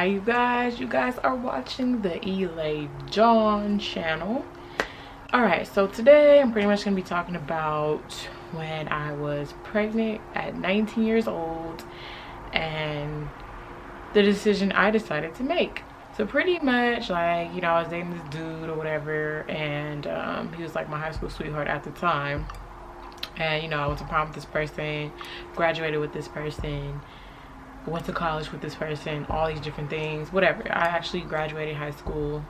Hi you guys are watching the Elay John channel. All right, so today I'm pretty much gonna be talking about when I was pregnant at 19 years old and the decision I decided to make. So pretty much, like, you know, I was dating this dude or whatever, and he was like my high school sweetheart at the time. And you know, I went to prom with this person, graduated with this person, went to college with this person, all these different things, whatever. I actually graduated high school,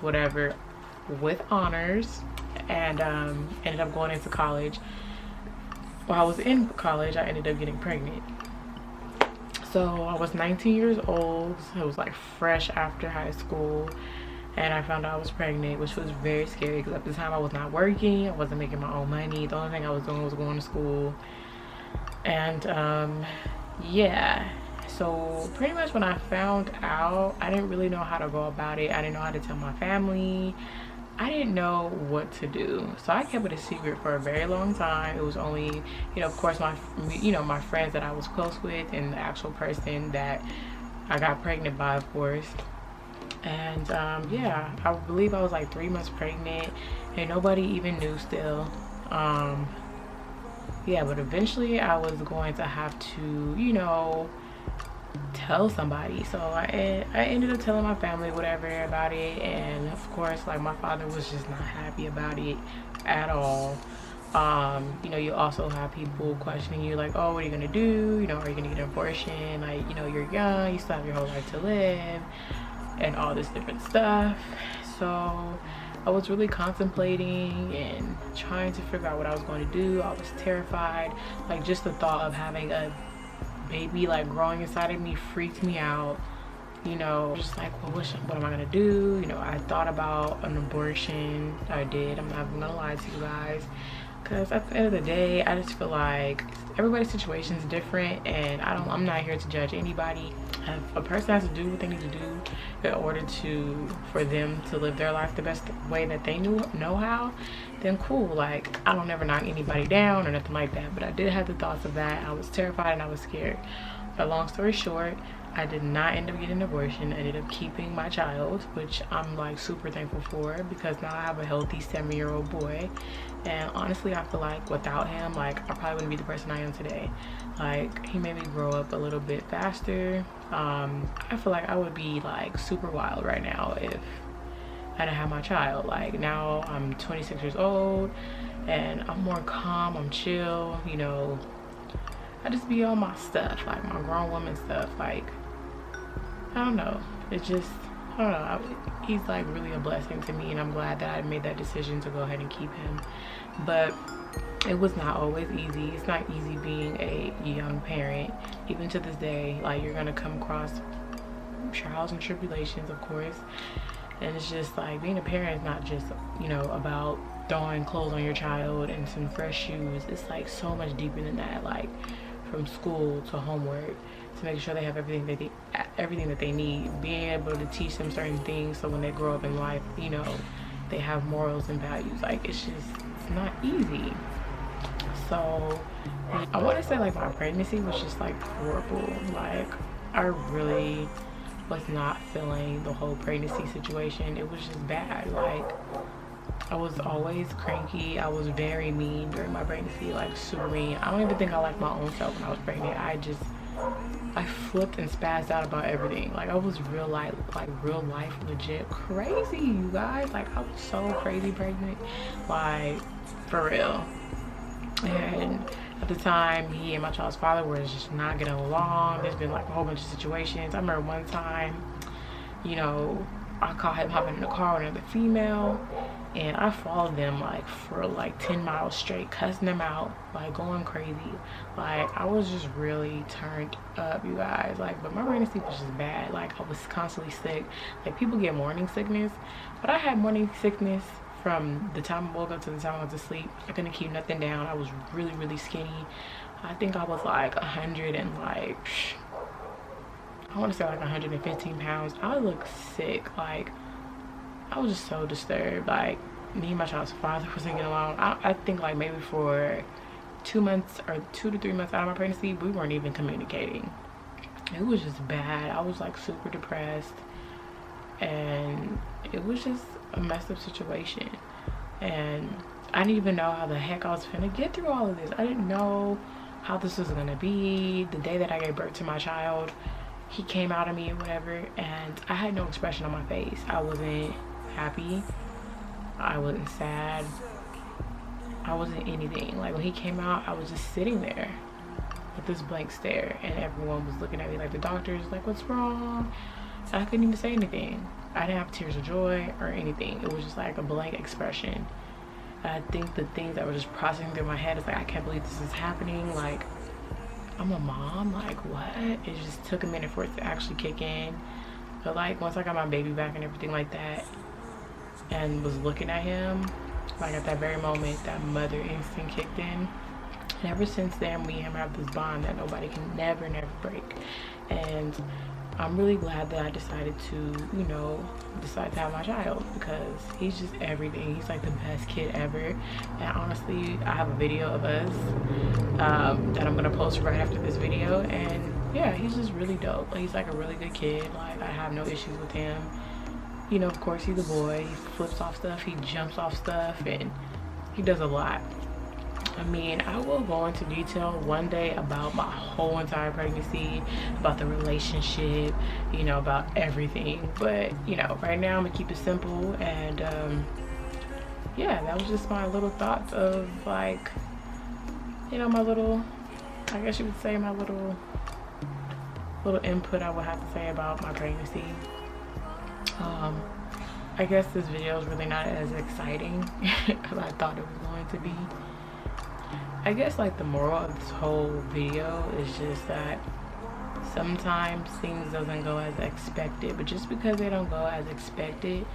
whatever, with honors, and ended up going into college. While I was in college, I ended up getting pregnant. So I was 19 years old. It was like fresh after high school, and I found out I was pregnant, which was very scary because at the time I was not working, I wasn't making my own money. The only thing I was doing was going to school. And yeah, so pretty much when I found out, I didn't really know how to go about it. I didn't know how to tell my family. I didn't know what to do, so I kept it a secret for a very long time. It was only, you know, of course, my friends that I was close with, and the actual person that I got pregnant by, of course. And yeah, I believe I was like 3 months pregnant, and nobody even knew still. Yeah, but eventually I was going to have to, you know, tell somebody. So I ended up telling my family whatever about it, and of course, like, my father was just not happy about it at all. You know, you also have people questioning you, like, oh, what are you gonna do? You know, are you gonna get an abortion? Like, you know, you're young, you still have your whole life to live, and all this different stuff. So I was really contemplating and trying to figure out what I was going to do. I was terrified. Like, just the thought of having a baby like growing inside of me freaked me out. You know, just like, well, what am I gonna do? You know, I thought about an abortion. I did. I'm not gonna lie to you guys, because at the end of the day, I just feel like everybody's situation is different, and I'm not here to judge anybody. If a person has to do what they need to do in order for them to live their life the best way that they know how, then cool. Like, I don't ever knock anybody down or nothing like that, but I did have the thoughts of that. I was terrified and I was scared. But long story short, I did not end up getting an abortion. I ended up keeping my child, which I'm like super thankful for, because now I have a healthy 7-year-old boy. And honestly, I feel like without him, like, I probably wouldn't be the person I am today. Like, he made me grow up a little bit faster. I feel like I would be like super wild right now if I didn't have my child. Like, now I'm 26 years old and I'm more calm, I'm chill, you know. I just be on my stuff, like my grown woman stuff. Like, I don't know, it's just, I don't know, he's like really a blessing to me, and I'm glad that I made that decision to go ahead and keep him. But it was not always easy. It's not easy being a young parent. Even to this day, like, you're gonna come across trials and tribulations, of course. And it's just like, being a parent is not just, you know, about throwing clothes on your child and some fresh shoes. It's like so much deeper than that, like from school to homework, to make sure they have everything that they need, being able to teach them certain things so when they grow up in life, you know, they have morals and values. Like, it's not easy. So I want to say, like, my pregnancy was just like horrible. Like, I really was not feeling the whole pregnancy situation. It was just bad. Like, I was always cranky. I was very mean during my pregnancy, like super mean. I don't even think I liked my own self when I was pregnant. I flipped and spazzed out about everything. Like, I was real life legit crazy, you guys. Like, I was so crazy pregnant, like, for real. And at the time, he and my child's father were just not getting along. There's been like a whole bunch of situations. I remember one time, you know, I caught him hopping in the car with another female, and I followed them like for like 10 miles straight, cussing them out, like going crazy. Like, I was just really turned up, you guys. Like, but my pregnancy was just bad. Like, I was constantly sick. Like, people get morning sickness, but I had morning sickness from the time I woke up to the time I went to sleep. I couldn't keep nothing down. I was really, really skinny. I think I was like 100 and like, I want to say like 115 pounds. I look sick. Like, I was just so disturbed. Like, me and my child's father wasn't getting along. I think like maybe for 2 months or 2 to 3 months out of my pregnancy, we weren't even communicating. it was just bad. I was like super depressed, and it was just a messed up situation. And I didn't even know how the heck I was gonna get through all of this. I didn't know how this was gonna be. The day that I gave birth to my child, he came out of me or whatever, and I had no expression on my face. I wasn't happy, I wasn't sad, I wasn't anything. Like when he came out, I was just sitting there with this blank stare, and everyone was looking at me, like the doctors, like, what's wrong? And I couldn't even say anything. I didn't have tears of joy or anything. It was just like a blank expression. I think the things that were just processing through my head is like, I can't believe this is happening. Like, I'm a mom, like what? It just took a minute for it to actually kick in. But like once I got my baby back and everything like that, and was looking at him, like at that very moment, that mother instinct kicked in. And ever since then, me and him have this bond that nobody can never break. And I'm really glad that I decided to, you know, decide to have my child, because he's just everything. He's like the best kid ever. And honestly, I have a video of us that I'm gonna post right after this video, and yeah, he's just really dope. Like, he's like a really good kid. Like, I have no issues with him. You know, of course, he's a boy. He flips off stuff, he jumps off stuff, and he does a lot. I mean, I will go into detail one day about my whole entire pregnancy, about the relationship, you know, about everything. But, you know, right now I'm gonna keep it simple. And yeah, that was just my little thoughts of, like, you know, my little, I guess you would say my little input I would have to say about my pregnancy. I guess this video is really not as exciting as I thought it was going to be. I guess like the moral of this whole video is just that sometimes things doesn't go as expected, but just because they don't go as expected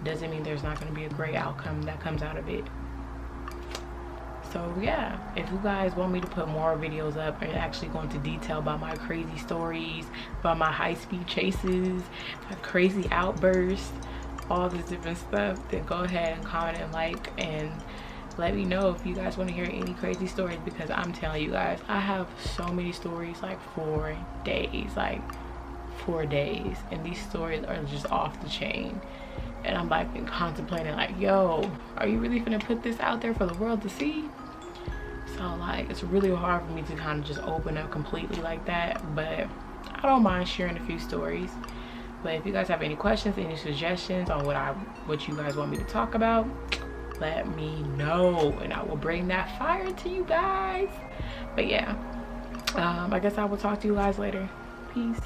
doesn't mean there's not going to be a great outcome that comes out of it. So yeah, if you guys want me to put more videos up and actually go into detail about my crazy stories, about my high-speed chases, my crazy outbursts, all this different stuff, then go ahead and comment and like, and let me know if you guys want to hear any crazy stories, because I'm telling you guys, I have so many stories, like 4 days, and these stories are just off the chain. And I'm like contemplating, like, yo, are you really gonna put this out there for the world to see? So like, it's really hard for me to kind of just open up completely like that, but I don't mind sharing a few stories. But if you guys have any questions, any suggestions on what you guys want me to talk about, let me know, and I will bring that fire to you guys. But yeah, I guess I will talk to you guys later. Peace.